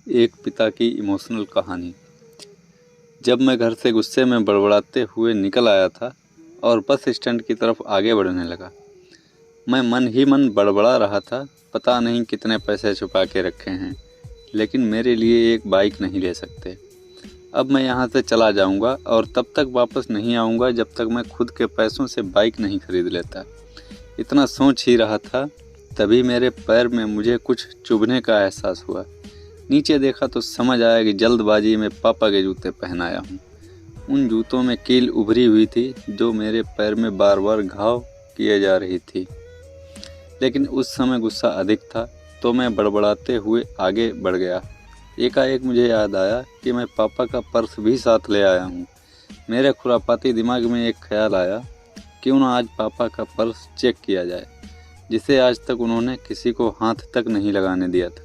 एक पिता की इमोशनल कहानी। जब मैं घर से गुस्से में बड़बड़ाते हुए निकल आया था और बस स्टैंड की तरफ आगे बढ़ने लगा, मैं मन ही मन बड़बड़ा रहा था, पता नहीं कितने पैसे छुपा के रखे हैं, लेकिन मेरे लिए एक बाइक नहीं ले सकते। अब मैं यहाँ से चला जाऊँगा और तब तक वापस नहीं आऊँगा जब तक मैं खुद के पैसों से बाइक नहीं खरीद लेता। इतना सोच ही रहा था, तभी मेरे पैर में मुझे कुछ चुभने का एहसास हुआ। नीचे देखा तो समझ आया कि जल्दबाजी में पापा के जूते पहन आया हूँ। उन जूतों में कील उभरी हुई थी जो मेरे पैर में बार बार घाव किए जा रही थी। लेकिन उस समय गुस्सा अधिक था, तो मैं बड़बड़ाते हुए आगे बढ़ गया। एकाएक मुझे याद आया कि मैं पापा का पर्स भी साथ ले आया हूँ। मेरे खुरापाती दिमाग में एक ख्याल आया, क्यों ना आज पापा का पर्स चेक किया जाए, जिसे आज तक उन्होंने किसी को हाथ तक नहीं लगाने दिया था।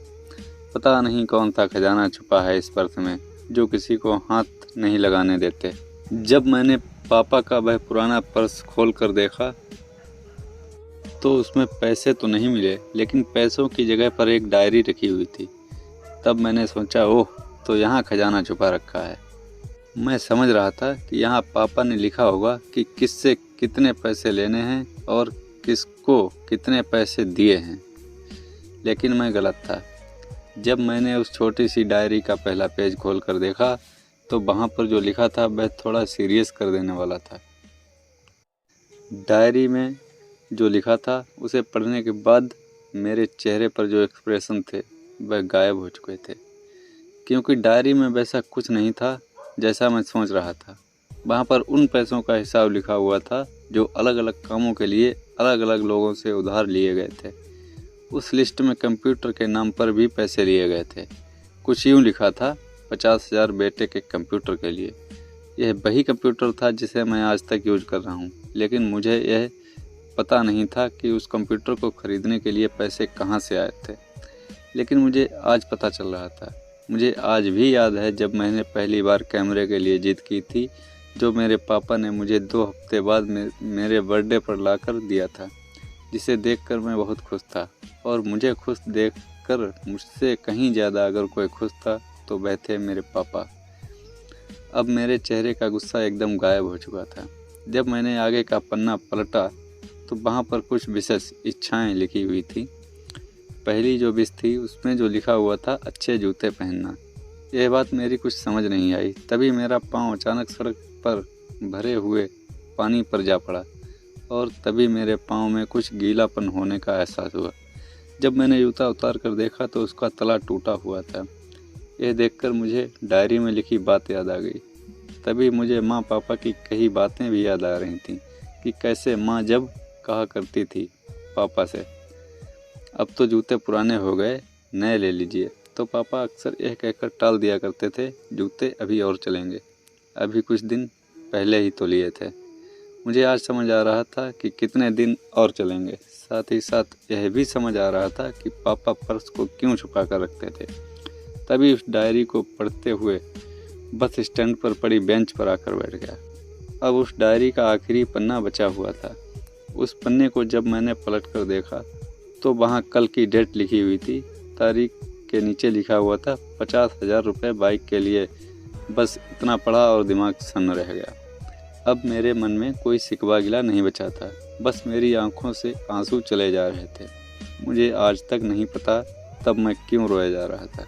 पता नहीं कौन सा खजाना छुपा है इस पर्स में, जो किसी को हाथ नहीं लगाने देते। जब मैंने पापा का वह पुराना पर्स खोल कर देखा तो उसमें पैसे तो नहीं मिले, लेकिन पैसों की जगह पर एक डायरी रखी हुई थी। तब मैंने सोचा, ओह, तो यहाँ खजाना छुपा रखा है। मैं समझ रहा था कि यहाँ पापा ने लिखा होगा कि किससे कितने पैसे लेने हैं और किसको कितने पैसे दिए हैं। लेकिन मैं गलत था। जब मैंने उस छोटी सी डायरी का पहला पेज खोल कर देखा तो वहाँ पर जो लिखा था वह थोड़ा सीरियस कर देने वाला था। डायरी में जो लिखा था उसे पढ़ने के बाद मेरे चेहरे पर जो एक्सप्रेशन थे वह गायब हो चुके थे, क्योंकि डायरी में वैसा कुछ नहीं था जैसा मैं सोच रहा था। वहाँ पर उन पैसों का हिसाब लिखा हुआ था जो अलग अलग कामों के लिए अलग अलग लोगों से उधार लिए गए थे। उस लिस्ट में कंप्यूटर के नाम पर भी पैसे लिए गए थे। कुछ यूँ लिखा था, 50,000 बेटे के कंप्यूटर के लिए। यह वही कंप्यूटर था जिसे मैं आज तक यूज कर रहा हूँ, लेकिन मुझे यह पता नहीं था कि उस कंप्यूटर को खरीदने के लिए पैसे कहाँ से आए थे। लेकिन मुझे आज पता चल रहा था। मुझे आज भी याद है जब मैंने पहली बार कैमरे के लिए जिद की थी, जो मेरे पापा ने मुझे 2 हफ्ते बाद मेरे बर्थडे पर ला कर दिया था, जिसे देखकर मैं बहुत खुश था। और मुझे खुश देखकर मुझसे कहीं ज़्यादा अगर कोई खुश था तो वह थे मेरे पापा। अब मेरे चेहरे का गुस्सा एकदम गायब हो चुका था। जब मैंने आगे का पन्ना पलटा तो वहाँ पर कुछ विशेष इच्छाएं लिखी हुई थी। पहली जो विश थी उसमें जो लिखा हुआ था, अच्छे जूते पहनना। यह बात मेरी कुछ समझ नहीं आई। तभी मेरा पाँव अचानक सड़क पर भरे हुए पानी पर जा पड़ा और तभी मेरे पाँव में कुछ गीलापन होने का एहसास हुआ। जब मैंने जूता उतार कर देखा तो उसका तला टूटा हुआ था। यह देखकर मुझे डायरी में लिखी बात याद आ गई। तभी मुझे माँ पापा की कही बातें भी याद आ रही थीं कि कैसे माँ जब कहा करती थी पापा से, अब तो जूते पुराने हो गए, नए ले लीजिए, तो पापा अक्सर यह कहकर टाल दिया करते थे, जूते अभी और चलेंगे, अभी कुछ दिन पहले ही तो लिए थे। मुझे आज समझ आ रहा था कि कितने दिन और चलेंगे। साथ ही साथ यह भी समझ आ रहा था कि पापा पर्स को क्यों छुपा कर रखते थे। तभी उस डायरी को पढ़ते हुए बस स्टैंड पर पड़ी बेंच पर आकर बैठ गया। अब उस डायरी का आखिरी पन्ना बचा हुआ था। उस पन्ने को जब मैंने पलट कर देखा तो वहाँ कल की डेट लिखी हुई थी। तारीख के नीचे लिखा हुआ था 50,000 रुपये बाइक के लिए। बस इतना पढ़ा और दिमाग सन्न रह गया। अब मेरे मन में कोई शिकवा गिला नहीं बचा था, बस मेरी आंखों से आंसू चले जा रहे थे। मुझे आज तक नहीं पता तब मैं क्यों रोया जा रहा था।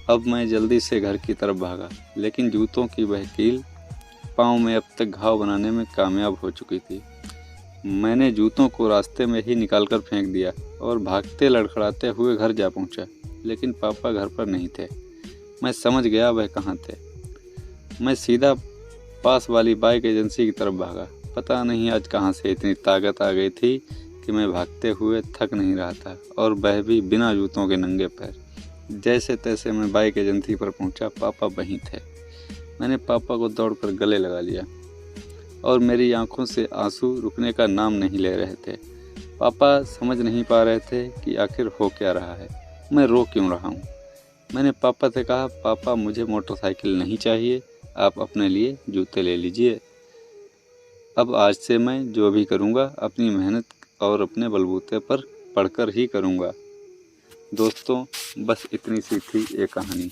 अब मैं जल्दी से घर की तरफ भागा, लेकिन जूतों की वह कील पाँव में अब तक घाव बनाने में कामयाब हो चुकी थी। मैंने जूतों को रास्ते में ही निकालकर फेंक दिया और भागते लड़खड़ाते हुए घर जा पहुंचा, लेकिन पापा घर पर नहीं थे। मैं समझ गया वह कहाँ थे। मैं सीधा पास वाली बाइक एजेंसी की तरफ भागा। पता नहीं आज कहाँ से इतनी ताकत आ गई थी कि मैं भागते हुए थक नहीं रहा था, और वह भी बिना जूतों के नंगे पैर। जैसे तैसे मैं बाइक एजेंसी पर पहुंचा। पापा वहीं थे। मैंने पापा को दौड़कर गले लगा लिया और मेरी आंखों से आंसू रुकने का नाम नहीं ले रहे थे। पापा समझ नहीं पा रहे थे कि आखिर हो क्या रहा है, मैं रो क्यों रहा हूँ। मैंने पापा से कहा, पापा मुझे मोटरसाइकिल नहीं चाहिए, आप अपने लिए जूते ले लीजिए। अब आज से मैं जो भी करूँगा अपनी मेहनत और अपने बलबूते पर पढ़कर ही करूँगा। दोस्तों बस इतनी सी थी ये कहानी।